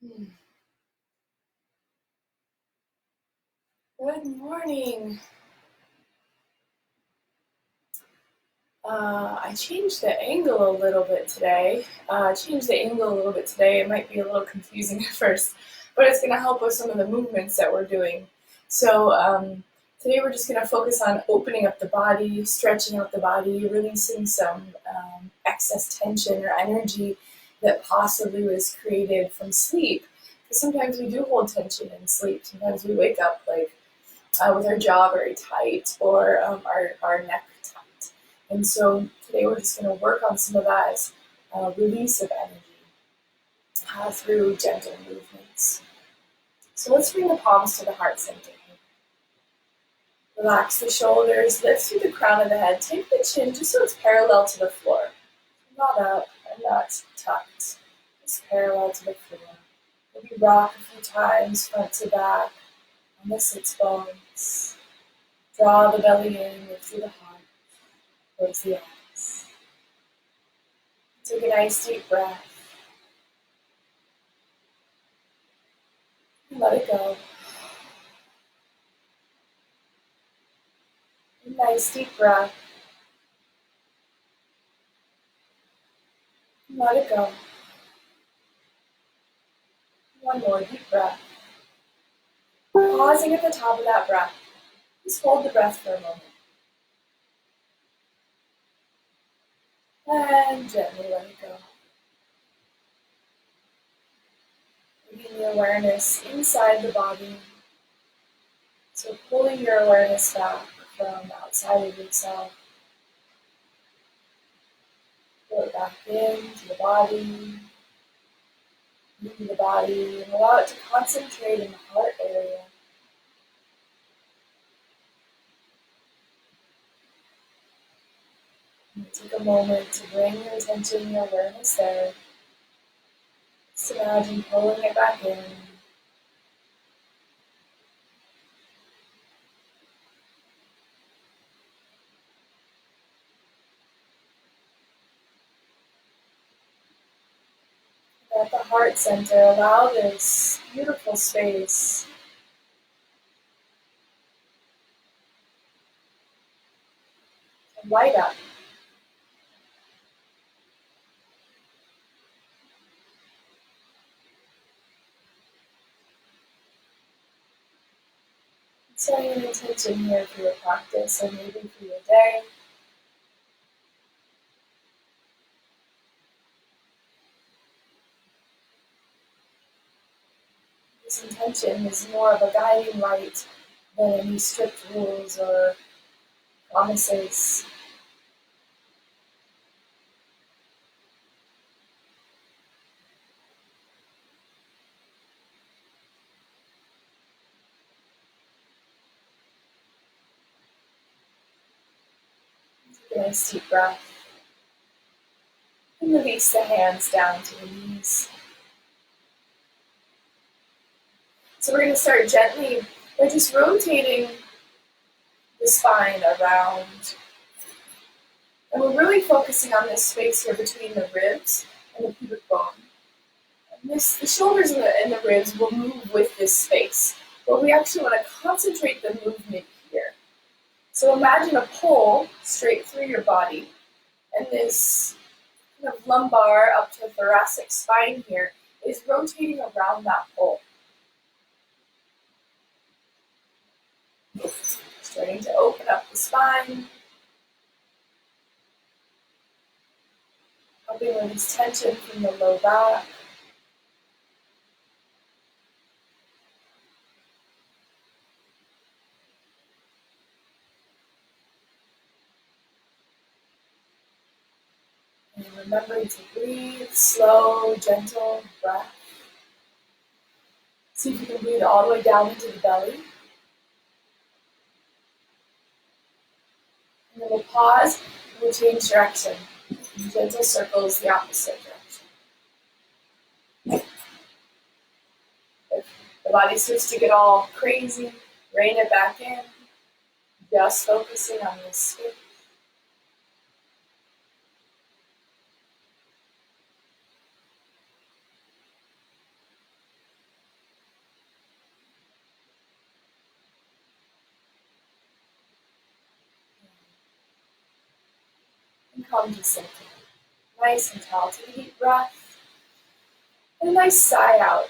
Good morning. I changed the angle a little bit today. It might be a little confusing at first, but it's going to help with some of the movements that we're doing. So today we're just going to focus on opening up the body, stretching out the body, releasing some excess tension or energy that possibly was created from sleep. Because sometimes we do hold tension in sleep. Sometimes we wake up with our jaw very tight or our neck tight. And so today we're just going to work on some of that release of energy through gentle movements. So let's bring the palms to the heart center. Relax the shoulders, lift through the crown of the head. Take the chin just so it's parallel to the floor. Not up and not tucked. Just parallel to the floor. Maybe rock a few times, front to back, on the sits bones. Draw the belly in, lift through the heart, close the eyes. Take a nice deep breath. And let it go. A nice deep breath. And let it go. One more deep breath. Pausing at the top of that breath. Just hold the breath for a moment. And gently let it go. Bringing the awareness inside the body. So pulling your awareness back from outside of yourself. Pull it back into the body. Into the body. And allow it to concentrate in the heart area. And take a moment to bring your attention, your awareness there. Just imagine pulling it back in. At the heart center, allow this beautiful space to light up. Setting an intention here for your practice or maybe for your day. This intention is more of a guiding light than any strict rules or promises. Take a nice deep breath. And release the hands down to the knees. So we're going to start gently by just rotating the spine around. And we're really focusing on this space here between the ribs and the pubic bone. And the shoulders and the ribs will move with this space, but we actually want to concentrate the movement here. So imagine a pole straight through your body, and this kind of lumbar up to thoracic spine here is rotating around that pole. Starting to open up the spine, helping release tension from the low back. And remembering to breathe, slow, gentle breath. See if you can breathe all the way down into the belly. And then we'll pause and we'll change direction. And gentle circles the opposite direction. If the body starts to get all crazy, rein it back in. Just focusing on this space. come to center. Nice and tall. Take a deep breath. And a nice sigh out.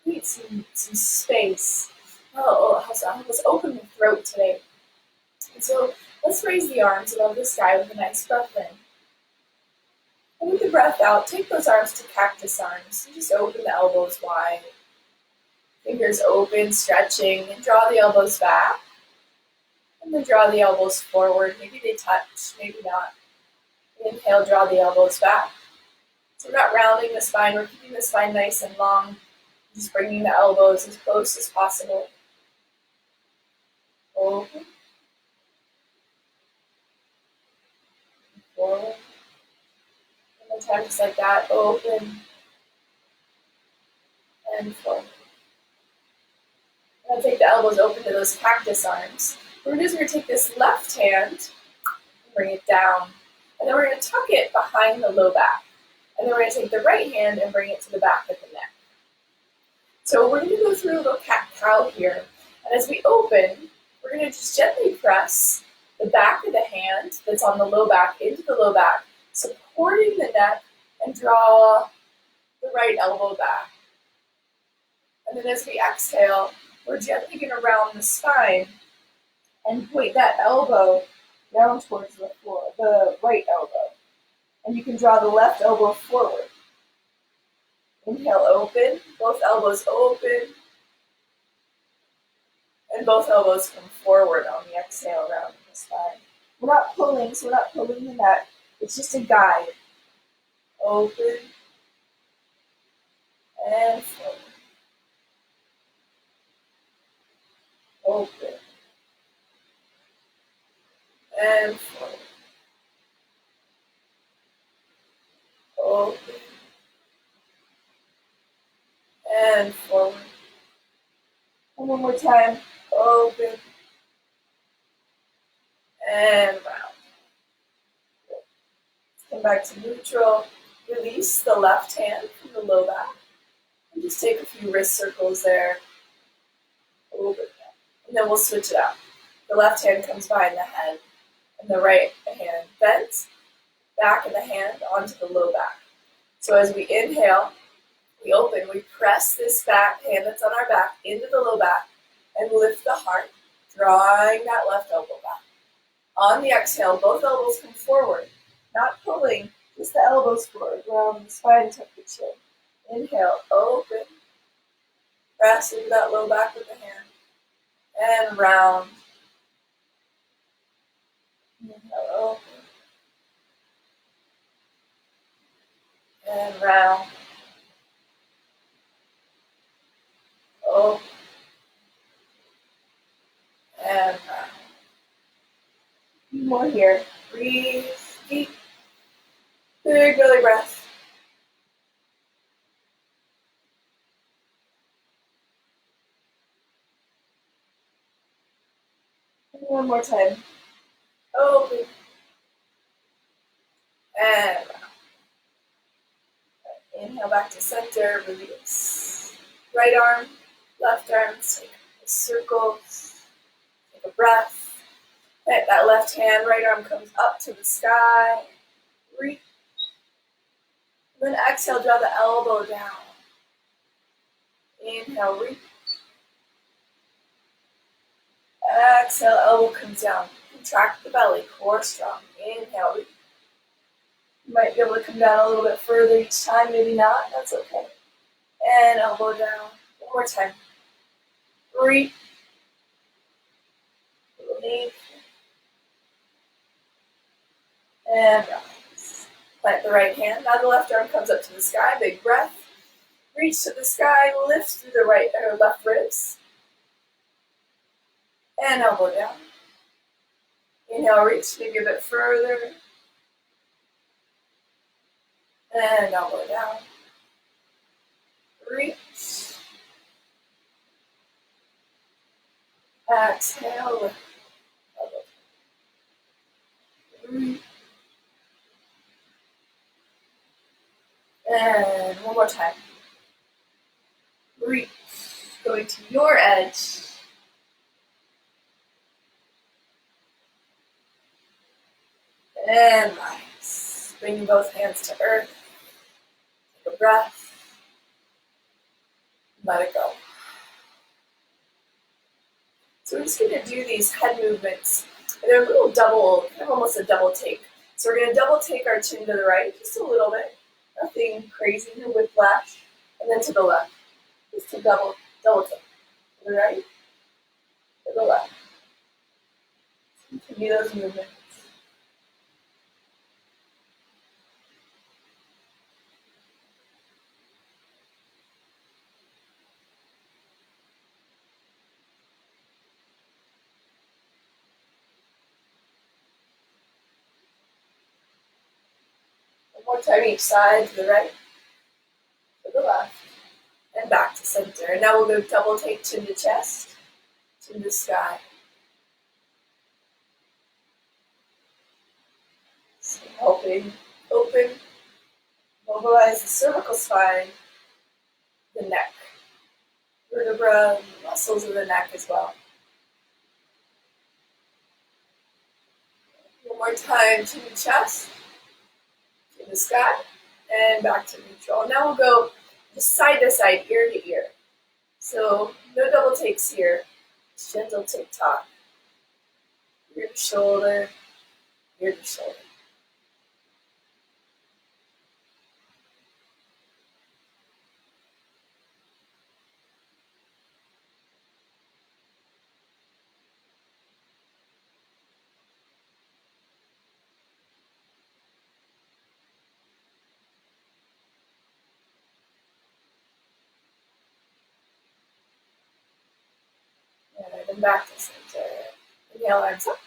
Need some space. Help us open the throat today. And so let's raise the arms above the sky with a nice breath in. And with the breath out, take those arms to cactus arms. And just open the elbows wide. Fingers open, stretching, and draw the elbows back. And then draw the elbows forward. Maybe they touch, maybe not. Inhale, draw the elbows back. So we're not rounding the spine, we're keeping the spine nice and long. Just bringing the elbows as close as possible. Open. Forward. One more time, just like that. Open. And forward. Now take the elbows open to those cactus arms. What we're going to take this left hand and bring it down. And then we're going to tuck it behind the low back. And then we're going to take the right hand and bring it to the back of the neck. So we're going to go through a little cat-cow here. And as we open, we're going to just gently press the back of the hand that's on the low back into the low back, supporting the neck, and draw the right elbow back. And then as we exhale, we're gently going to round the spine and point that elbow down towards the floor, the right elbow. And you can draw the left elbow forward. Inhale, open, both elbows open, and both elbows come forward on the exhale, rounding the spine. We're not pulling, so we're not pulling the neck. It's just a guide. Open, and forward. Open, and forward. Open, and forward. And one more time. Open, and round. Come back to neutral. Release the left hand from the low back. And just take a few wrist circles there. Open. And then we'll switch it up. The left hand comes behind the head, and the right hand bends. Back of the hand onto the low back. So as we inhale, we open, we press this back hand that's on our back into the low back and lift the heart, drawing that left elbow back. On the exhale, both elbows come forward, not pulling, just the elbows forward, round the spine, tuck the chin. Inhale, open, press into that low back with the hand, and round. Inhale, open, and round. Open, and round. More here. Breathe deep. Big belly breath. And one more time. Open. And round. Inhale back to center. Release. Right arm, left arm. Take a circle. Take a breath. That left hand, right arm comes up to the sky. Reach. Then exhale, draw the elbow down. Inhale, reach. Exhale, elbow comes down. Contract the belly, core strong. Inhale, reach. You might be able to come down a little bit further each time, maybe not, that's okay. And elbow down. One more time. Reach. Release. And rise. Plant the right hand. Now the left arm comes up to the sky. Big breath. Reach to the sky. Lift through the right or left ribs. And elbow down. Inhale, reach maybe a bit further. And elbow down. Reach. Exhale. Lift. Elbow. Reach. And one more time. Reach. Going to your edge. And nice. Bring both hands to earth. Take a breath. Let it go. So we're just going to do these head movements. They're a little double, kind of almost a double take. So we're going to double take our chin to the right, just a little bit. Nothing crazy, no whiplash. And then to the left. Just a double take. To the right, to the left. Continue those movements. One more time each side, to the right, to the left, and back to center. And now we'll go double take chin to chest, chin to sky. So helping open, mobilize the cervical spine, the neck, vertebra, muscles of the neck as well. One more time, chin to chest, chin to sky, and back to neutral. Now we'll go just side to side, ear to ear. So no double takes here, just gentle tick-tock. Ear to shoulder, ear to shoulder. And then back to center. Inhale, arms up.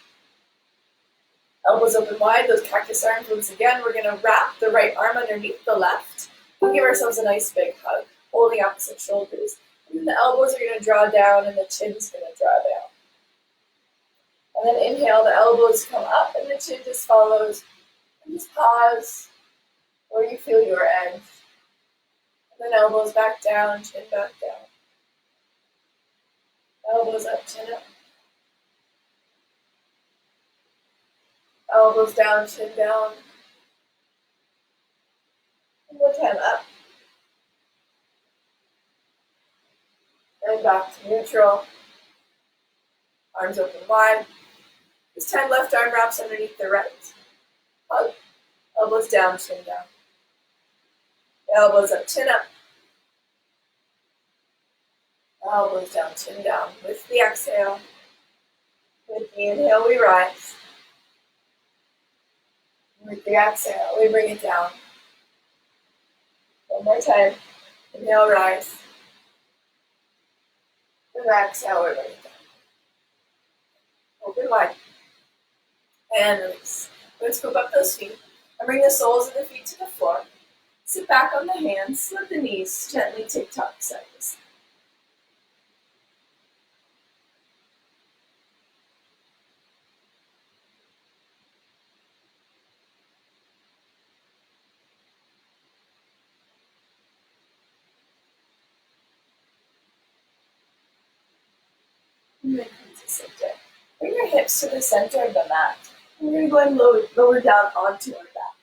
Elbows open wide, those cactus arms. Once again, we're going to wrap the right arm underneath the left. We'll give ourselves a nice big hug, holding opposite shoulders. And then the elbows are going to draw down and the chin's going to draw down. And then inhale, the elbows come up and the chin just follows. And just pause where you feel your end. And then elbows back down, chin back down. Elbows up, chin up. Elbows down, chin down. One more time, up. And back to neutral. Arms open wide. This time left arm wraps underneath the right. Hug. Elbows down, chin down. Elbows up, chin up. Elbows down, chin down. With the exhale. With the inhale, we rise. With the exhale, we bring it down. One more time. Inhale, rise. With the exhale, we bring it down. Open wide. And release. We're going to scoop up those feet and bring the soles of the feet to the floor. Sit back on the hands, slip the knees, gently tick-tock side to side. And then come to center. Bring your hips to the center of the mat. We're going to go and lower down onto our back.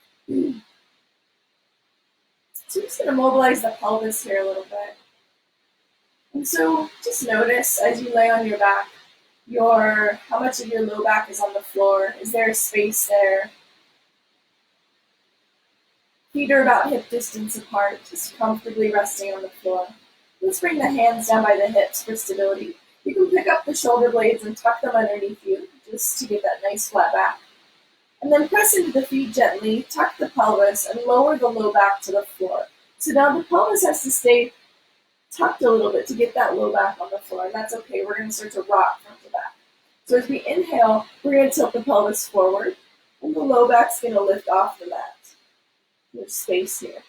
So we're just going to mobilize the pelvis here a little bit. And so just notice as you lay on your back, how much of your low back is on the floor. Is there a space there? Feet are about hip distance apart, just comfortably resting on the floor. Let's bring the hands down by the hips for stability. You can pick up the shoulder blades and tuck them underneath you, just to get that nice flat back. And then press into the feet gently, tuck the pelvis, and lower the low back to the floor. So now the pelvis has to stay tucked a little bit to get that low back on the floor, and that's okay. We're going to start to rock front to back. So as we inhale, we're going to tilt the pelvis forward, and the low back's going to lift off the mat. There's space here.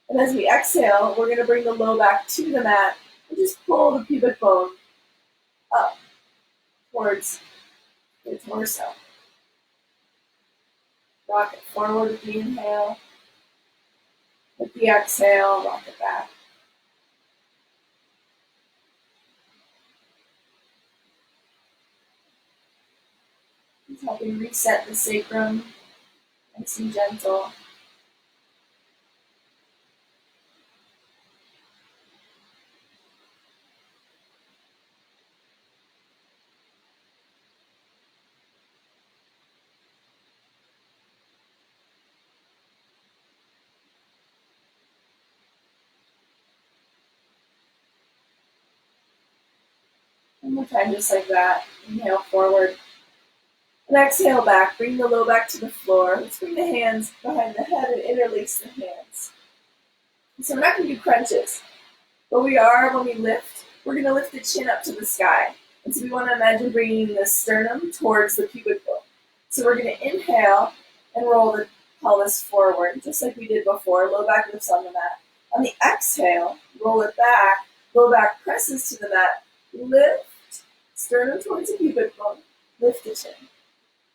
And as we exhale, we're going to bring the low back to the mat and just pull the pubic bone up towards the torso. Rock it forward with the inhale. With the exhale, rock it back. It's helping reset the sacrum, Nice and gentle. One more time, just like that. Inhale forward. And exhale back. Bring the low back to the floor. Let's bring the hands behind the head and interlace the hands. So we're not going to do crunches, but we are, when we lift, we're going to lift the chin up to the sky. And so we want to imagine bringing the sternum towards the pubic bone. So we're going to inhale and roll the pelvis forward, just like we did before. Low back lifts on the mat. On the exhale, roll it back. Low back presses to the mat. Lift, sternum towards the pubic bone. Lift the chin.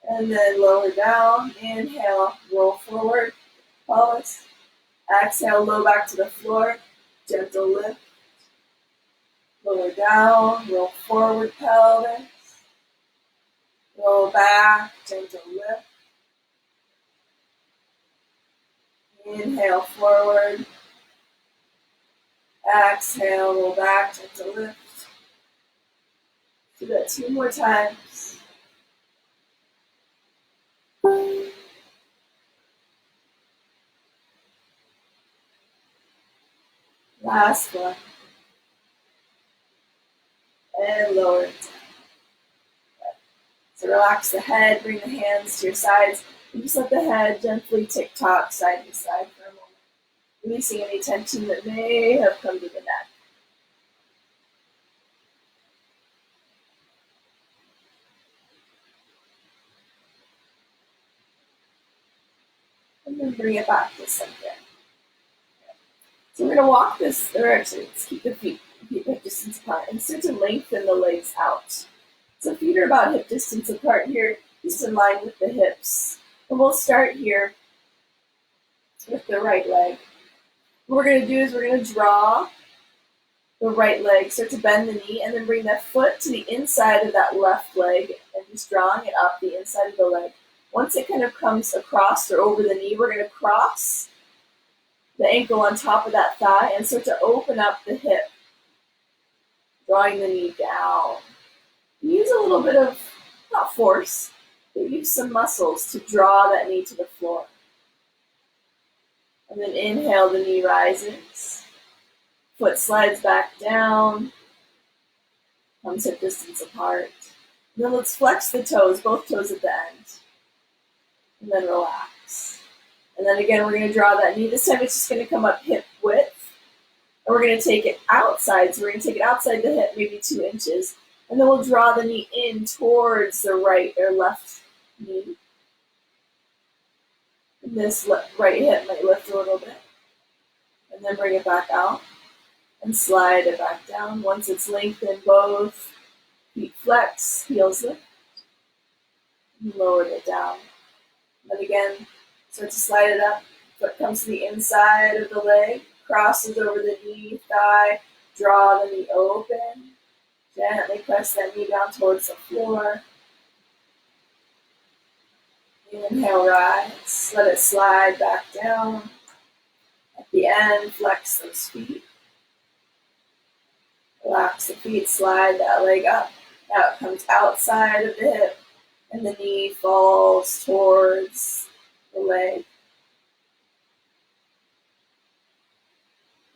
And then lower down. Inhale, roll forward, pelvis. Exhale, low back to the floor. Gentle lift. Lower down, roll forward, pelvis. Roll back, gentle lift. Inhale, forward. Exhale, roll back, gentle lift. Do that 2 more times. Last one. And lower it down. So relax the head, bring the hands to your sides, and just let the head gently tick-tock side to side for a moment, releasing any tension that may have come to the neck. And then bring it back to center. So we're going to walk this direction. Let's keep the feet hip distance apart and start to lengthen the legs out. So feet are about hip distance apart here, just in line with the hips. And we'll start here with the right leg. What we're going to do is we're going to draw the right leg, start to bend the knee, and then bring that foot to the inside of that left leg and just drawing it up the inside of the leg. Once it kind of comes across or over the knee, we're going to cross the ankle on top of that thigh and start to open up the hip, drawing the knee down. Use a little bit of, not force, but use some muscles to draw that knee to the floor. And then inhale, the knee rises. Foot slides back down, comes hip distance apart. And then let's flex the toes, both toes at the end. And then relax. And then again, we're going to draw that knee. This time it's just going to come up hip width. And we're going to take it outside. So we're going to take it outside the hip, maybe 2 inches. And then we'll draw the knee in towards the right or left knee. And this right hip might lift a little bit. And then bring it back out. And slide it back down. Once it's lengthened, both feet flex, heels lift. And lower it down. And again, start to slide it up. Foot comes to the inside of the leg, crosses over the knee, thigh, draw the knee open. Gently press that knee down towards the floor. Inhale, rise. Let it slide back down. At the end, flex those feet. Relax the feet, slide that leg up. Now it comes outside of the hip, and the knee falls towards the leg.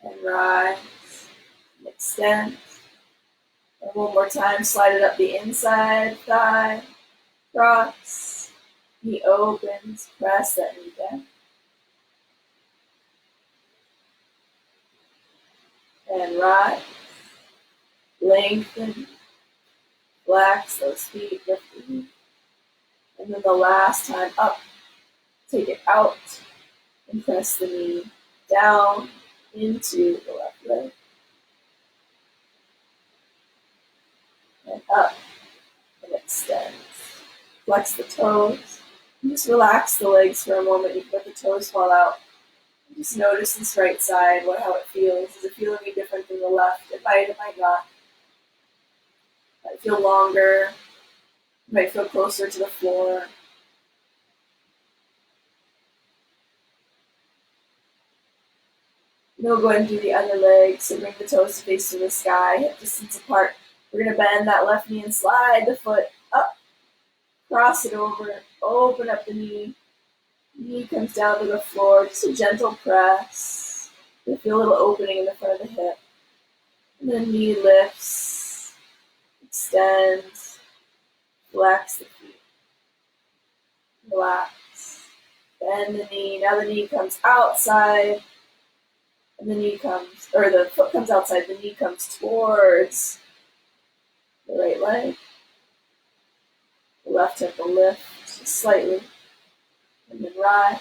And rise. And extend. And one more time, slide it up the inside thigh. Cross. Knee opens. Press that knee down. And rise. Lengthen. Flex those feet. Lift the knee. And then the last time up. Take it out. And press the knee down into the left leg. And up. And extend. Flex the toes. And just relax the legs for a moment. You can let the toes fall out. And just notice this right side, how it feels. Does it feel any different than the left? It might not. It might feel longer. It might feel closer to the floor. Then we'll go ahead and do the other leg. So bring the toes to face to the sky, hip distance apart. We're going to bend that left knee and slide the foot up, cross it over, open up the knee. Knee comes down to the floor, just a gentle press. You'll feel a little opening in the front of the hip. And then knee lifts, extends, flex the feet, relax. Bend the knee. Now the knee comes outside, and the foot comes outside. The knee comes towards the right leg. The left hip will lift just slightly, and then rise.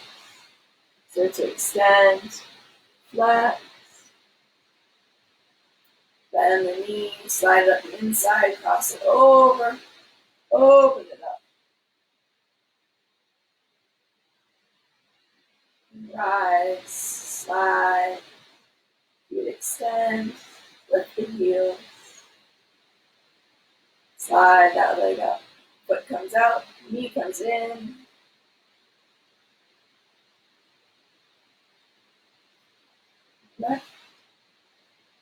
Start to extend, flex. Bend the knee, slide it up the inside, cross it over, open it up. Rise, slide, feet extend, lift the heels. Slide that leg up. Foot comes out, knee comes in. Left,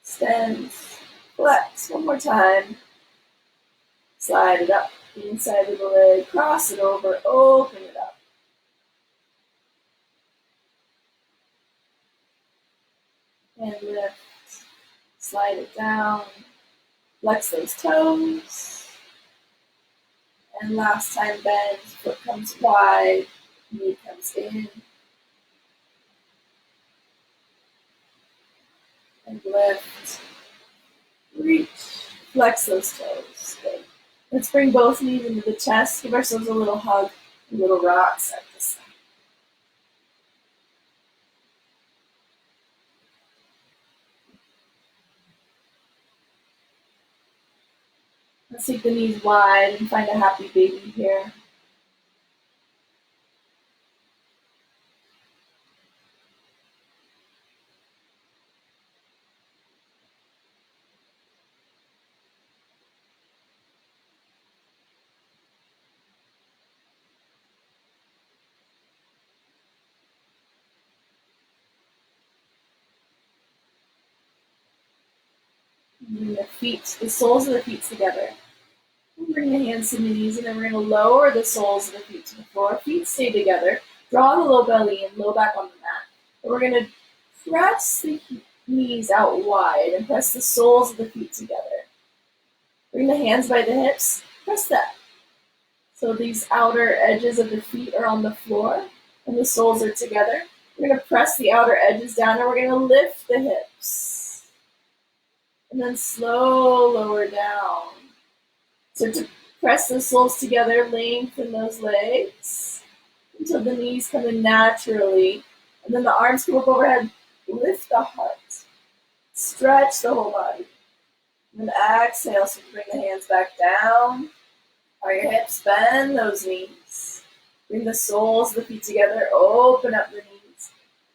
extends, flex. One more time. Slide it up the inside of the leg, cross it over, open it up. And lift, slide it down, flex those toes. And last time bend, foot comes wide, knee comes in. And lift, reach, flex those toes. Good. Let's bring both knees into the chest, give ourselves a little hug, a little rock side to side. Let's take the knees wide and find a happy baby here. Bring the soles of the feet together. Bring the hands to the knees, and then we're going to lower the soles of the feet to the floor. Feet stay together. Draw the low belly in, low back on the mat. And we're going to press the knees out wide and press the soles of the feet together. Bring the hands by the hips. Press that. So these outer edges of the feet are on the floor, and the soles are together. We're going to press the outer edges down, and we're going to lift the hips. And then slow lower down. So to press the soles together, lengthen those legs until the knees come in naturally. And then the arms come up overhead. Lift the heart. Stretch the whole body. And then exhale, so you bring the hands back down. Are your hips, bend those knees. Bring the soles of the feet together, open up the knees.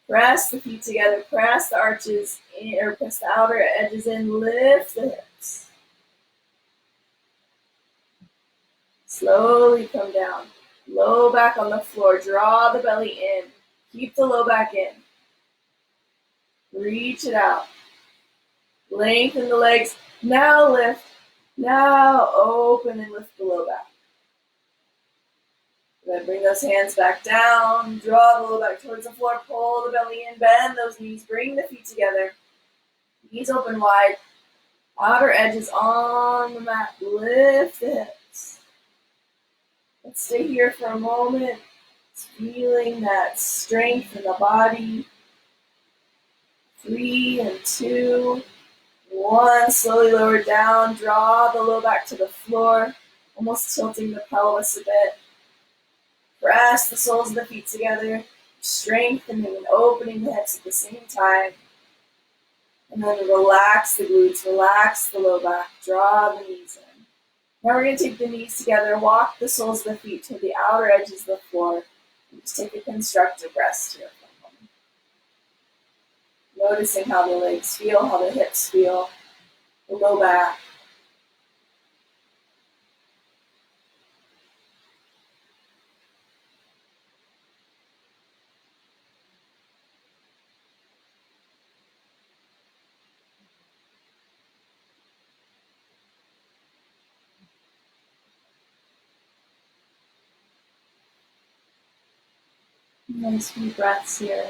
Press the feet together, press the arches in, or press the outer edges in, lift the hips. Slowly come down. Low back on the floor. Draw the belly in. Keep the low back in. Reach it out. Lengthen the legs. Now lift. Now open and lift the low back. Then bring those hands back down. Draw the low back towards the floor. Pull the belly in. Bend those knees. Bring the feet together. Knees open wide. Outer edges on the mat. Lift the hips. Let's stay here for a moment. Feeling that strength in the body. 3 and 2. 1. Slowly lower down. Draw the low back to the floor. Almost tilting the pelvis a bit. Press the soles of the feet together. Strengthening and opening the hips at the same time. And then relax the glutes. Relax the low back. Draw the knees in. Now we're going to take the knees together, walk the soles of the feet to the outer edges of the floor, and just take a constructive rest here for a moment. Noticing how the legs feel, how the hips feel, the low back. Nice few breaths here.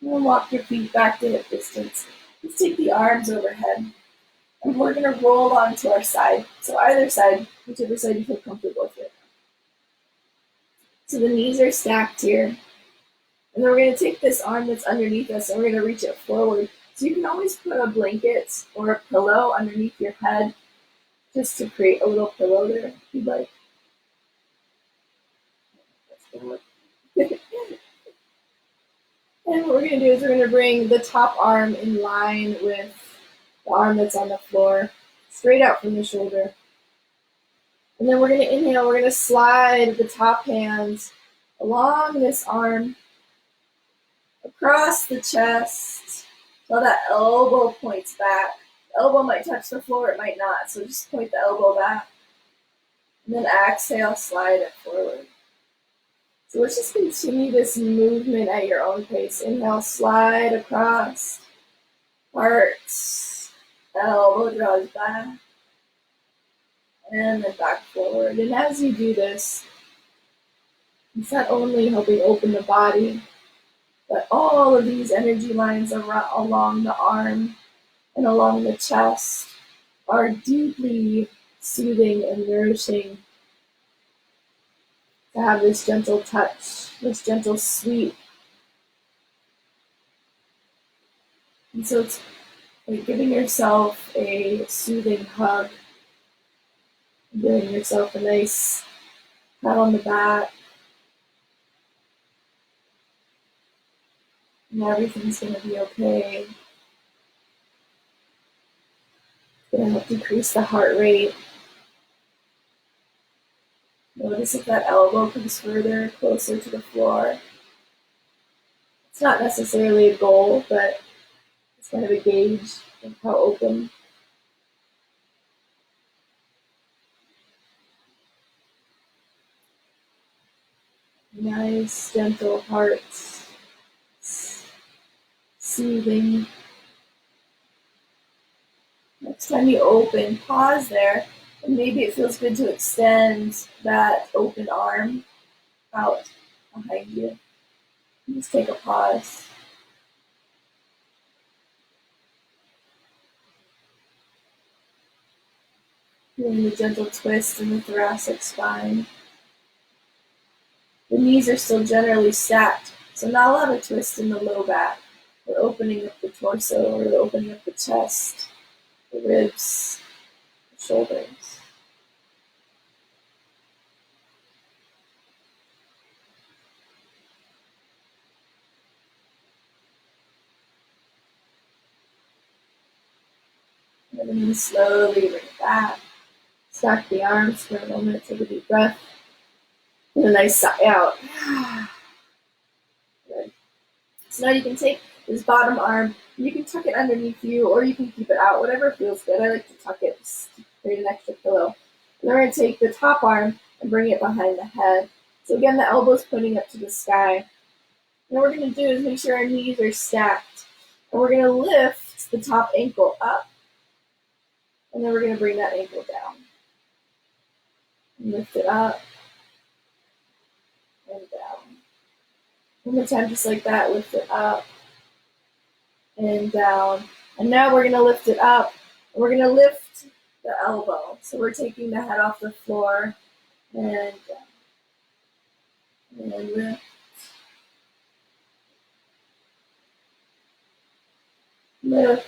And then walk your feet back to hip distance. Let's take the arms overhead. And we're going to roll onto our side. So either side, whichever side you feel comfortable with it. So the knees are stacked here. And then we're going to take this arm that's underneath us and we're going to reach it forward. So you can always put a blanket or a pillow underneath your head just to create a little pillow there if you'd like. And what we're going to do is we're going to bring the top arm in line with the arm that's on the floor, straight out from the shoulder. And then we're going to inhale, we're going to slide the top hands along this arm, across the chest, till that elbow points back. The elbow might touch the floor, it might not, so just point the elbow back. And then exhale, slide it forward. So let's just continue this movement at your own pace. Inhale, slide across, heart, elbow draws back, and then back forward. And as you do this, it's not only helping open the body, but all of these energy lines along the arm and along the chest are deeply soothing and nourishing to have this gentle touch, this gentle sweep. And so it's like giving yourself a soothing hug, giving yourself a nice pat on the back, and everything's going to be okay. It's going to help decrease the heart rate. Notice if that elbow comes further, closer to the floor. It's not necessarily a goal, but it's kind of a gauge of how open. Nice, gentle hearts, soothing. Next time you open, pause there, and maybe it feels good to extend that open arm out behind you. Just take a pause. Feeling the gentle twist in the thoracic spine. The knees are still generally stacked, so not a lot of twist in the low back. We're opening up the torso, we're opening up the chest, the ribs, the shoulders. And then slowly bring it back. Stack the arms for a moment, take a deep breath. And a nice sigh out. Good. So now you can take this bottom arm, you can tuck it underneath you, or you can keep it out, whatever feels good. I like to tuck it just to create an extra pillow. And then we're going to take the top arm and bring it behind the head. So again, the elbow's pointing up to the sky. And what we're going to do is make sure our knees are stacked. And we're going to lift the top ankle up. And then we're going to bring that ankle down. And lift it up. And down. One more time, just like that. Lift it up. And down. And now we're going to lift it up. And we're going to lift the elbow. So we're taking the head off the floor. And down. And lift. Lift.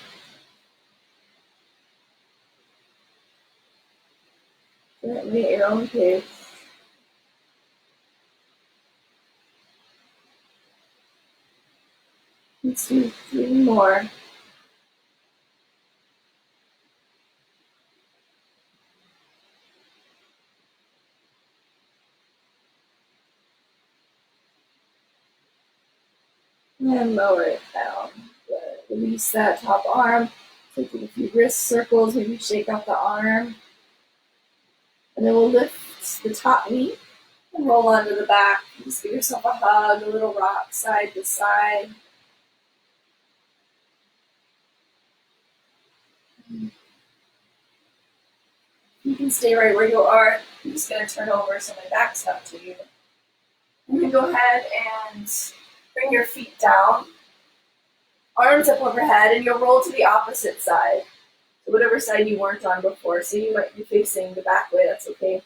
Gently at your own pace. Let's do 3 more. And lower it down. Good. Release that top arm. Take a few wrist circles, maybe shake out the arm. And then we'll lift the top knee and roll onto the back. Just give yourself a hug, a little rock side to side. You can stay right where you are. I'm just going to turn over so my back's up to you. You can go ahead and bring your feet down, arms up overhead, and you'll roll to the opposite side. So whatever side you weren't on before. So you might be facing the back way, that's okay.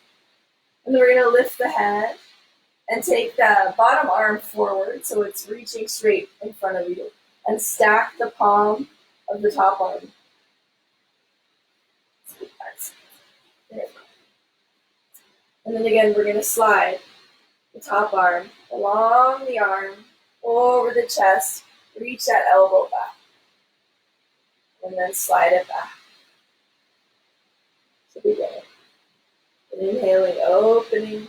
And then we're going to lift the head and take the bottom arm forward so it's reaching straight in front of you. And stack the palm of the top arm. There. And then again, we're going to slide the top arm along the arm, over the chest, reach that elbow back, and then slide it back. So beginning. Inhaling, opening,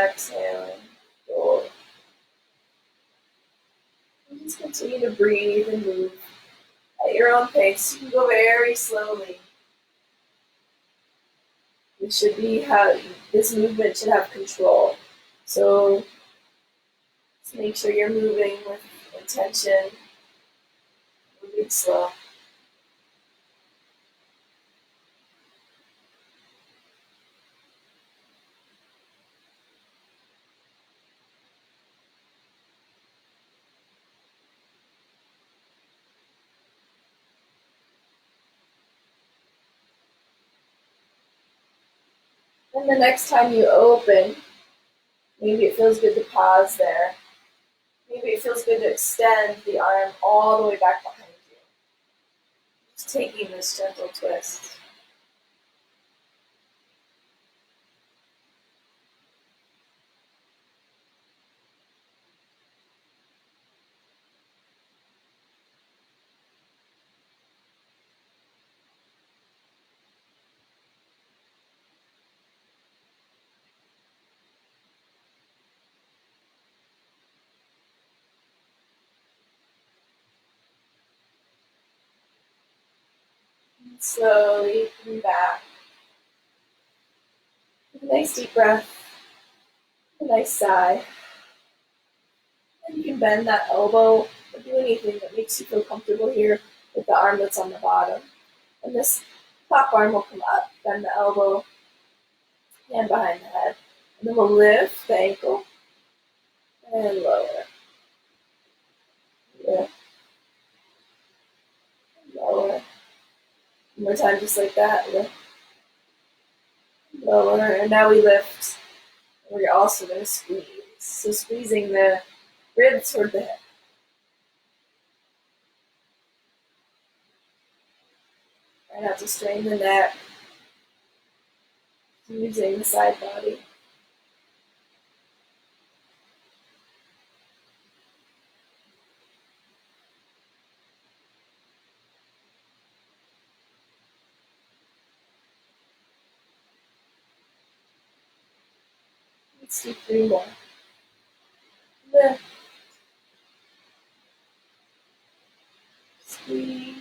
exhaling, roll. And just continue to breathe and move at your own pace. You can go very slowly. It should be how this movement should have control. So just make sure you're moving with intention, moving slow. And the next time you open, maybe it feels good to pause there. Maybe it feels good to extend the arm all the way back behind you. Just taking this gentle twist. And slowly come back. With a nice deep breath, a nice sigh. And you can bend that elbow or do anything that makes you feel comfortable here with the arm that's on the bottom. And this top arm will come up, bend the elbow, hand behind the head. And then we'll lift the ankle and lower. Lift, lower. One more time, just like that. Lift, lower. And now we lift. And we're also going to squeeze. So squeezing the ribs toward the hip. Try not to strain the neck. Using the side body. Let's do 3 more. Lift. Squeeze.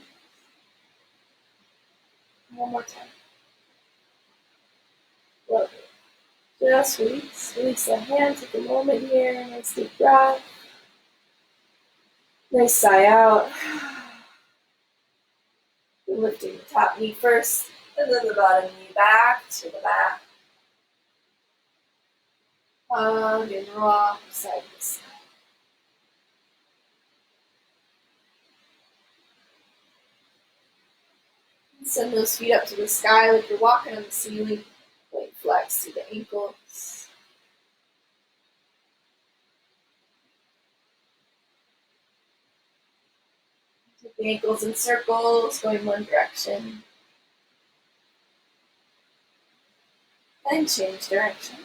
One more time. Lovely. Just release. Release the hand. Take a moment here. Nice deep breath. Nice sigh out. We're lifting the top knee first, and then the bottom knee back to the mat. Hug and rock side to side. Send those feet up to the sky like you're walking on the ceiling. Like flex to the ankles. Take the ankles in circles, going one direction. And change direction.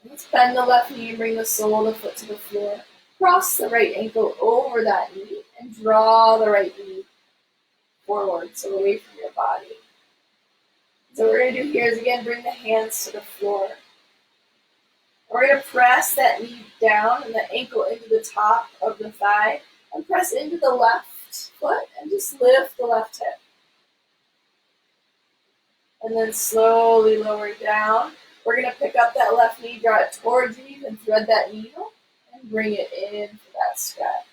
Let's bend the left knee and bring the sole of the foot to the floor. Cross the right ankle over that knee and draw the right knee forward, so away from your body. So what we're going to do here is again bring the hands to the floor. We're going to press that knee down and the ankle into the top of the thigh and press into the left foot and just lift the left hip. And then slowly lower down. We're going to pick up that left knee, draw it towards you, and thread that needle and bring it in for that stretch.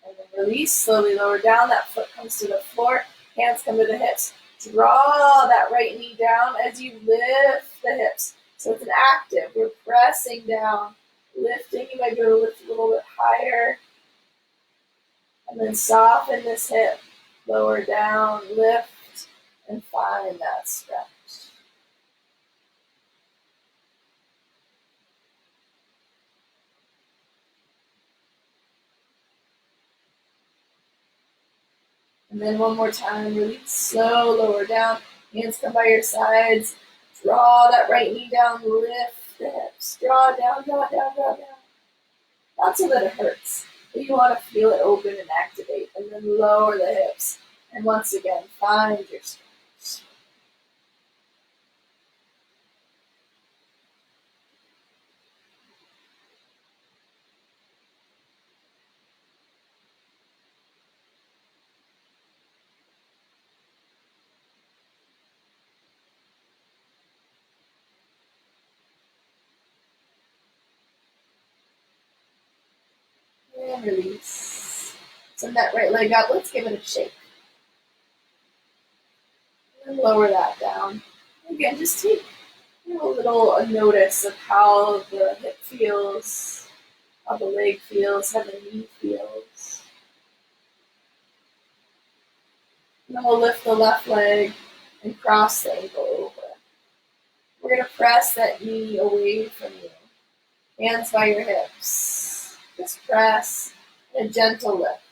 And then release, slowly lower down. That foot comes to the floor. Hands come to the hips. Draw that right knee down as you lift the hips. So it's an active. We're pressing down, lifting. You might be able to lift a little bit higher. And then soften this hip. Lower down, lift, and find that stretch. And then one more time, release, slow, lower down. Hands come by your sides. Draw that right knee down, lift the hips. Draw down, draw down, draw down. Not so that it hurts, but you want to feel it open and activate. And then lower the hips. And once again, find your stretch. And release. Send that right leg up. Let's give it a shake. And lower that down. Again, just take a little notice of how the hip feels, how the leg feels, how the knee feels. And then we'll lift the left leg and cross the ankle over. We're going to press that knee away from you. Hands by your hips. Just press and a gentle lift.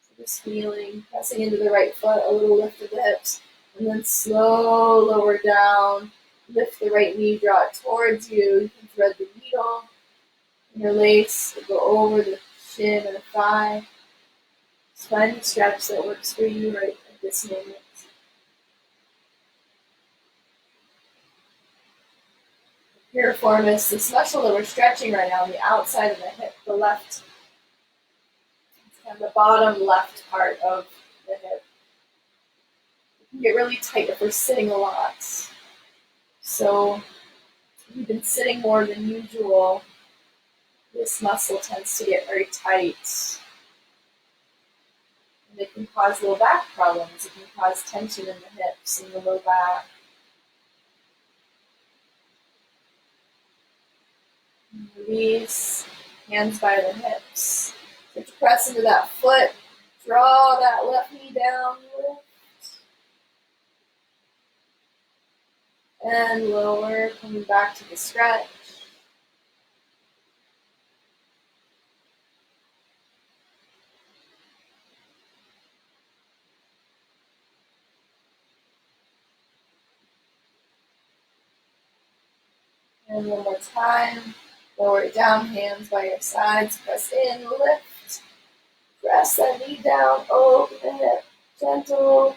So just feeling, pressing into the right foot, a little lift of the hips. And then slow, lower down. Lift the right knee, draw it towards you. You can thread the needle. And your lace will go over the shin and the thigh. Just find the stretch that works for you right at this moment. Piriformis, this muscle that we're stretching right now on the outside of the hip, the left, it's kind of the bottom left part of the hip. It can get really tight if we're sitting a lot. So if you've been sitting more than usual, this muscle tends to get very tight. And it can cause low back problems. It can cause tension in the hips and the low back. Release, hands by the hips. So to press into that foot, draw that left knee down, lift. And lower, coming back to the stretch. And one more time. Lower it down, hands by your sides, press in, lift. Press that knee down, open the hip, gentle,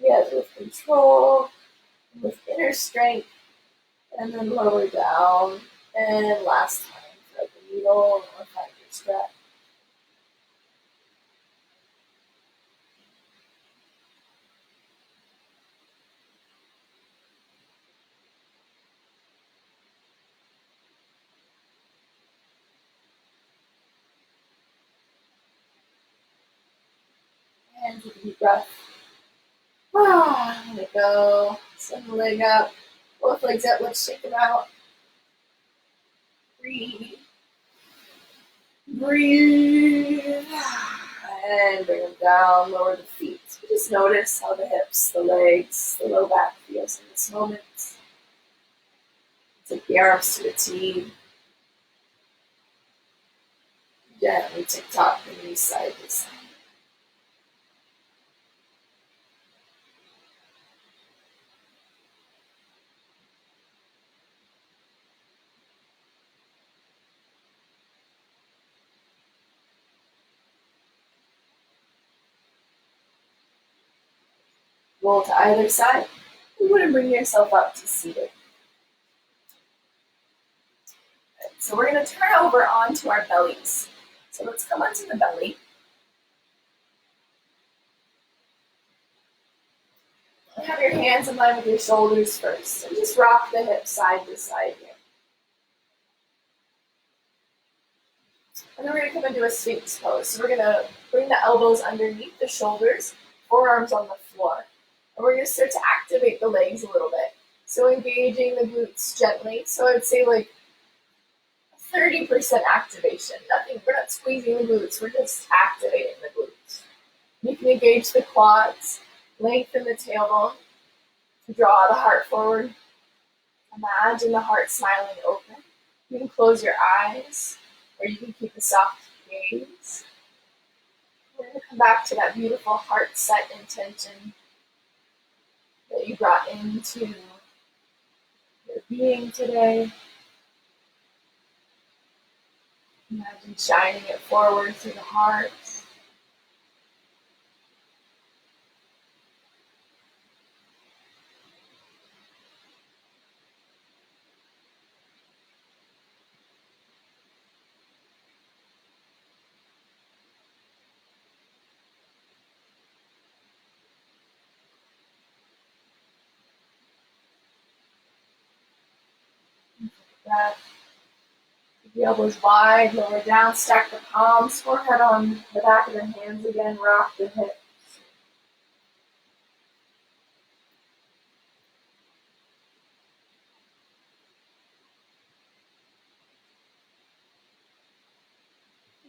yet with control, with inner strength, and then lower down. And last time, thread the needle, or find your stretch. And take a deep breath. Let it go. Send the leg up. Both legs up. Let's shake them out. Breathe. Breathe. And bring them down. Lower the feet. Just notice how the hips, the legs, the low back feels in this moment. Take the arms to the T. Gently tick-tock the knees side to side. Roll to either side. You want to bring yourself up to seated. So we're going to turn over onto our bellies. So let's come onto the belly. Have your hands in line with your shoulders first. And just rock the hips side to side here. And then we're going to come into a Sphinx pose. So we're going to bring the elbows underneath the shoulders, forearms on the floor. And we're going to start to activate the legs a little bit. So engaging the glutes gently. So I would say like 30% activation. Nothing, we're not squeezing the glutes, we're just activating the glutes. You can engage the quads, lengthen the tailbone, draw the heart forward. Imagine the heart smiling open. You can close your eyes, or you can keep a soft gaze. We're going to come back to that beautiful heart set intention that you brought into your being today. Imagine shining it forward through the heart. That. Keep the elbows wide, lower down, stack the palms, forehead on the back of the hands again, rock the hips.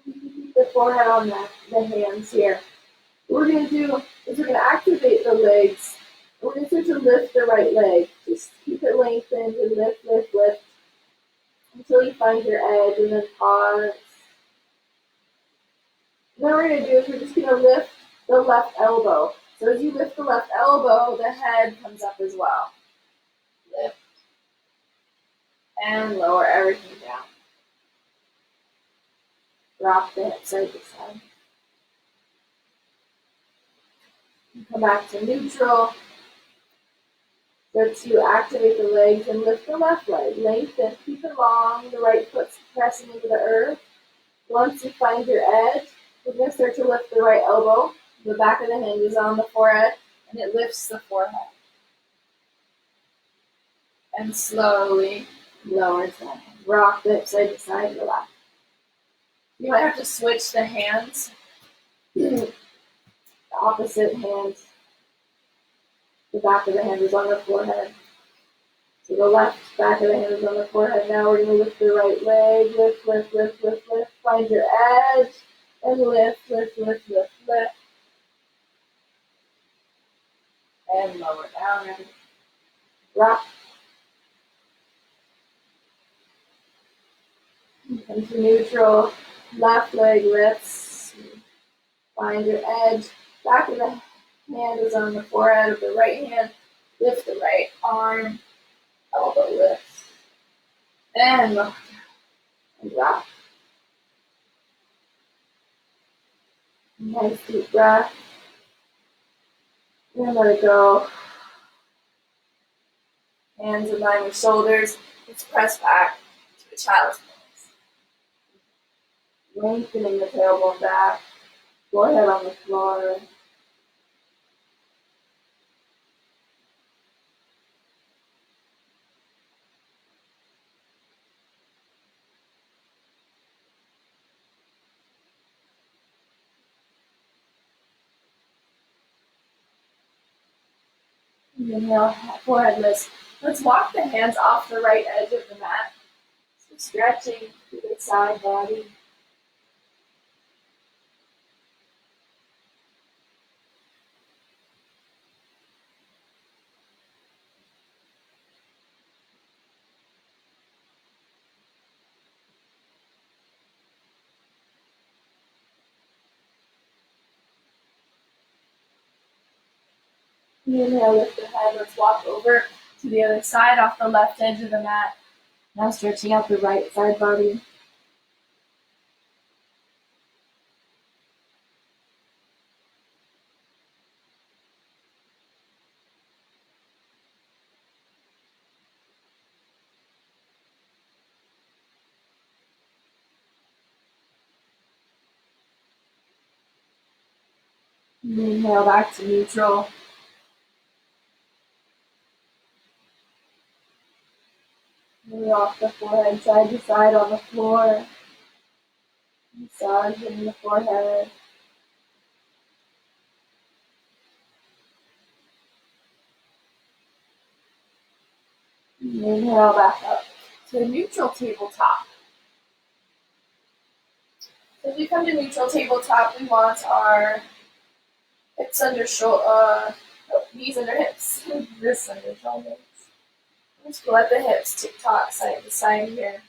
Keep the forehead on the hands here. What we're going to do is we're going to activate the legs. We're going to start to lift the right leg. Just keep it lengthened and lift, lift, lift until you find your edge, and then pause. And then what we're going to do is we're just going to lift the left elbow. So as you lift the left elbow, the head comes up as well. Lift and lower everything down. Rock the hips side to side. Come back to neutral. Start to activate the legs and lift the left leg. Lengthen, keep it long. The right foot's pressing into the earth. Once you find your edge, we're going to start to lift the right elbow. The back of the hand is on the forehead, and it lifts the forehead. And slowly lowers that hand. Rock the hips side to side, relax. You might have to switch the hands. The opposite hand. The back of the hand is on the forehead. So the left back of the hand is on the forehead. Now we're going to lift the right leg. Lift, lift, lift, lift, lift. Find your edge. And lift, lift, lift, lift, lift. And lower down and rock. Come to neutral. Left leg lifts. Find your edge. Back of the hand is on the forehead of the right hand. Lift the right arm. Elbow lifts. And lower down. And rock. Nice deep breath. And let it go. Hands in line with shoulders. Let's press back to a child's pose. Lengthening the tailbone back. Forehead on the floor. Inhale, forehead lifts. Let's walk the hands off the right edge of the mat. So stretching through the side body. Inhale, lift the head. Let's walk over to the other side off the left edge of the mat. Now stretching out the right side body. Inhale back to neutral. Move off the forehead side to side on the floor. Massaging the forehead. Inhale back up to neutral tabletop. So as we come to neutral tabletop, we want our hips under knees under hips, wrists under shoulders. Just let the hips tick-tock side to side here.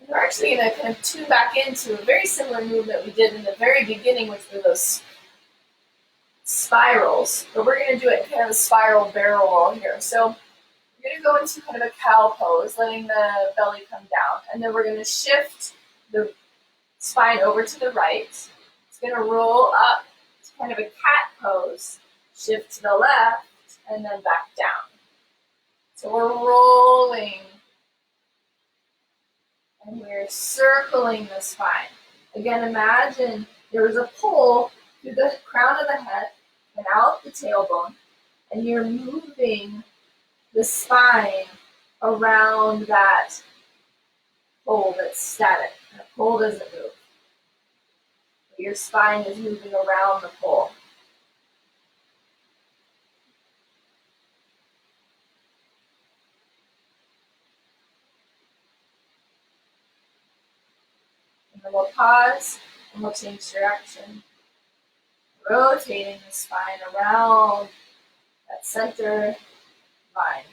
And we're actually going to kind of tune back into a very similar movement we did in the very beginning, which were those spirals, but we're going to do it in kind of a spiral barrel roll here. So we're going to go into kind of a cow pose, letting the belly come down, and then we're going to shift the spine over to the right. It's going to roll up to kind of a cat pose, shift to the left, and then back down. So we're rolling, and we're circling the spine. Again, imagine there was a pull through the crown of the head and out the tailbone, and you're moving the spine around that pole that's static. The pole doesn't move. Your spine is moving around the pole. And then we'll pause and we'll change direction. Rotating the spine around that center line.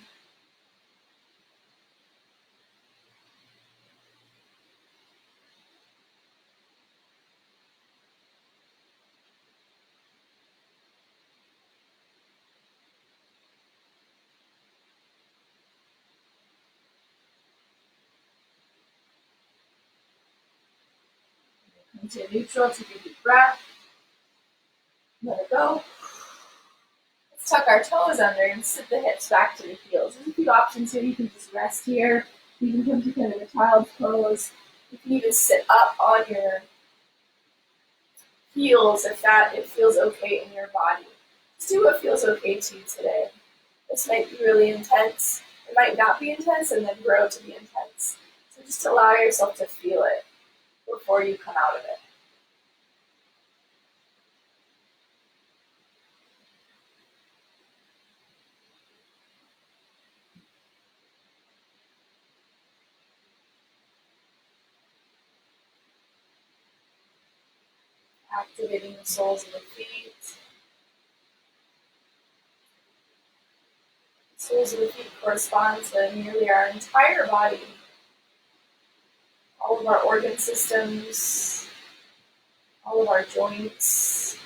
Into neutral, take a deep breath. Let it go. Let's tuck our toes under and sit the hips back to the heels. There's a few options here. You can just rest here. You can come to kind of a child's pose. You can even sit up on your heels if it feels okay in your body. Just do what feels okay to you today. This might be really intense. It might not be intense and then grow to be intense. So just allow yourself to feel it before you come out of it. Activating the soles of the feet. The soles of the feet correspond to nearly our entire body. All of our organ systems, all of our joints,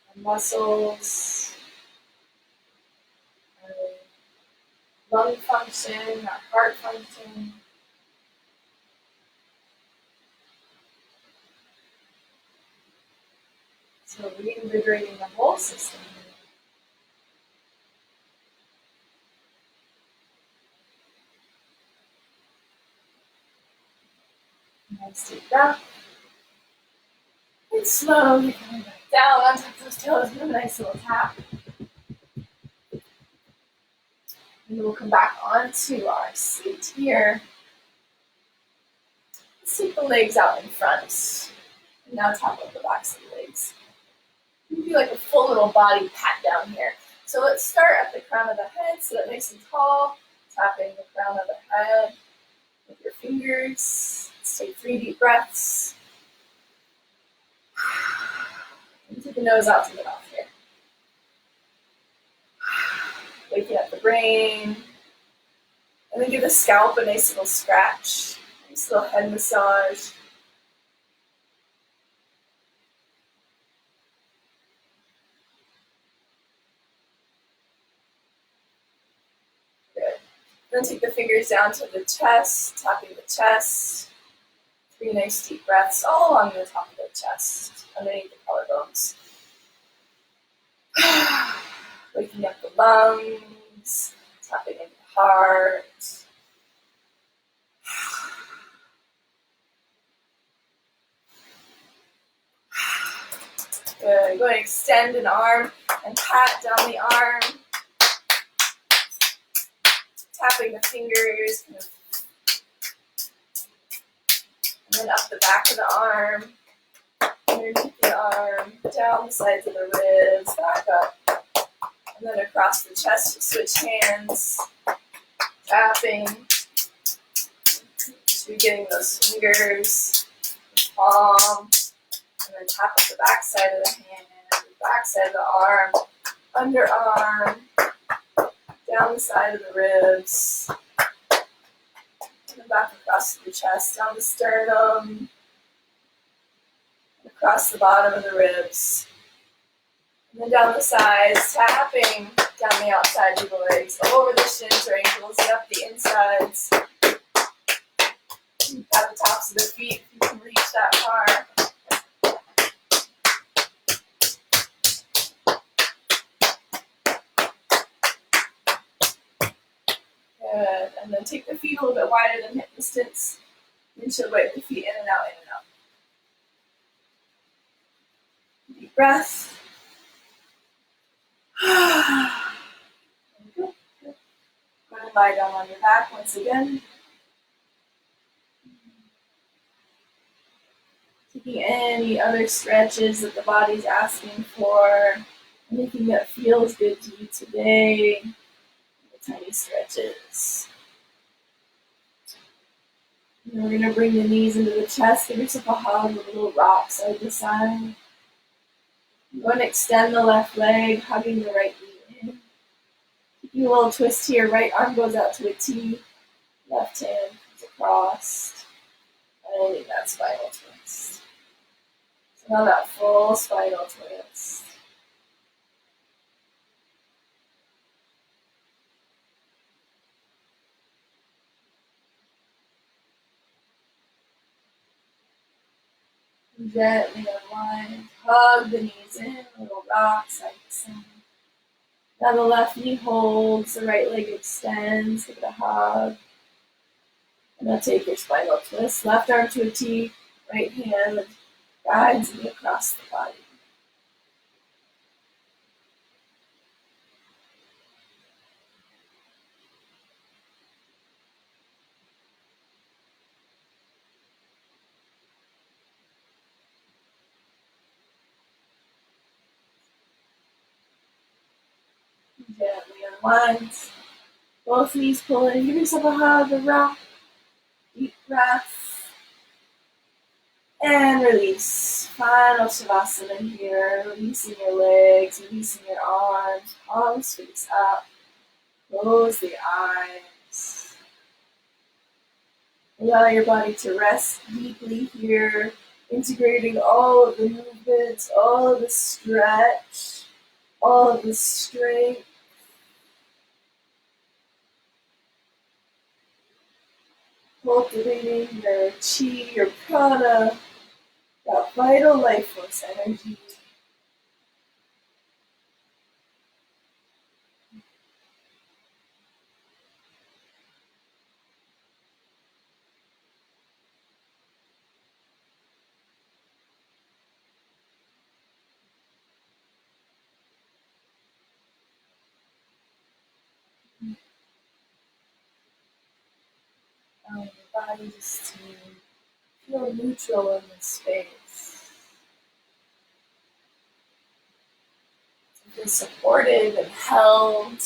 our muscles, our lung function, our heart function. So reinvigorating the whole system. Nice deep breath. And slowly coming back down onto those toes with a nice little tap. And we'll come back onto our seat here. Let's take the legs out in front. And now tap up the backs of the legs. You can do like a full little body pat down here. So let's start at the crown of the head, sit up nice and tall, tapping the crown of the head with your fingers. Let's take 3 deep breaths. And take the nose out to the mouth here. Waking up the brain. And then give the scalp a nice little scratch. Nice little head massage. Good. Then take the fingers down to the chest, tapping the chest. 3 nice deep breaths all along the top of the chest, underneath the collarbones. Waking up the lungs, tapping into the heart. Good. Go ahead and extend an arm and pat down the arm. tapping the fingers, kind of, and then up the back of the arm, underneath the arm, down the sides of the ribs, back up, and then across the chest to switch hands, tapping. So you're getting those fingers, the palm, and then tap up the back side of the hand, the back side of the arm, underarm, down the side of the ribs, and then back across the chest, down the sternum, across the bottom of the ribs, and then down the sides, tapping down the outside of the legs, over the shins or ankles, and up the insides. At the tops of the feet, if you can reach that far. Good. And then take the feet a little bit wider than hip distance. Windshield wipe the feet in and out, in and out. Deep breath. Good. Good. Go ahead and lie down on your back once again. Taking any other stretches that the body's asking for. Anything that feels good to you today. The tiny stretches. And we're going to bring the knees into the chest. Give yourself a hug with a little rock side to side. Go and extend the left leg, hugging the right knee in. Taking a little twist here. Right arm goes out to a T. Left hand comes across. And ending that spinal twist. So now that full spinal twist. Gently unwind, hug the knees in, a little rock side to side. Now the left knee holds, the right leg extends, give it a hug. And now take your spinal twist, left arm to a T, right hand guides me across the body. Gently unwind. Both knees pull in. Give yourself a hug, a rock. Deep breath. And release. Final Shavasana here. Releasing your legs, releasing your arms. Palms face up. Close the eyes. Allow your body to rest deeply here. Integrating all of the movements, all of the stretch, all of the strength. Cultivating your chi, your prana, that vital life force energy. Allowing your body just to feel neutral in this space. To feel supported and held.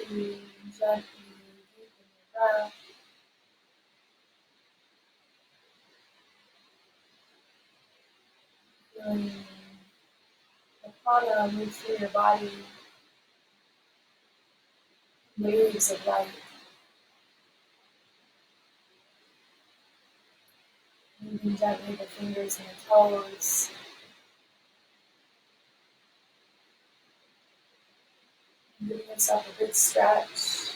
gently, deepen your breath. Feeling the prana move through your body, waves of light. Moving gently the fingers and the toes. Giving yourself a big stretch.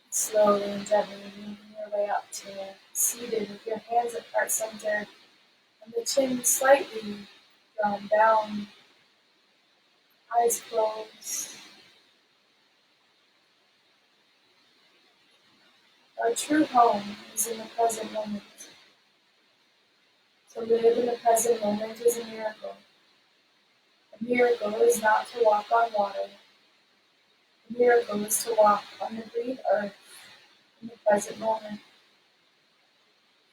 Slowly and gently moving your way up to seated with your hands at heart center and the chin slightly drawn down, eyes closed. Our true home is in the present moment. To live in the present moment is a miracle. A miracle is not to walk on water. A miracle is to walk on the green earth in the present moment.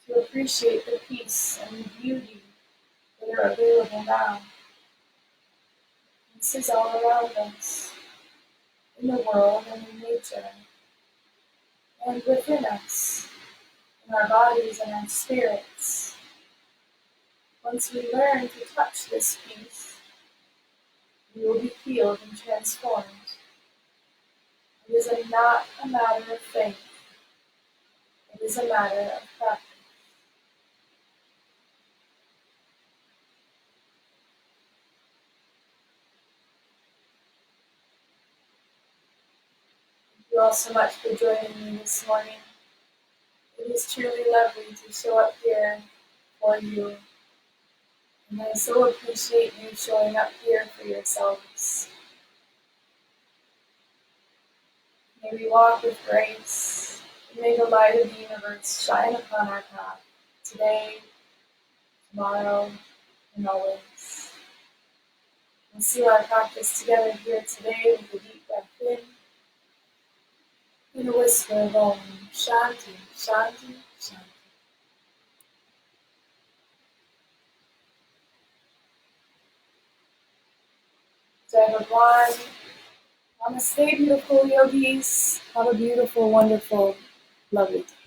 To appreciate the peace and the beauty that are available now. This is all around us, in the world and in nature, and within us, in our bodies and our spirits. Once we learn to touch this peace, we will be healed and transformed. It is not a matter of faith, it is a matter of practice. Thank you all so much for joining me this morning. It is truly lovely to show up here for you, and I so appreciate you showing up here for yourselves. May we walk with grace, and may the light of the universe shine upon our path today, tomorrow, and always. We'll seal our practice together here today with a deep breath in and a whisper of Om Shanti, Shanti, Shanti. Jai Bhagwan. Namaste, beautiful yogis. Have a beautiful, wonderful, lovely day.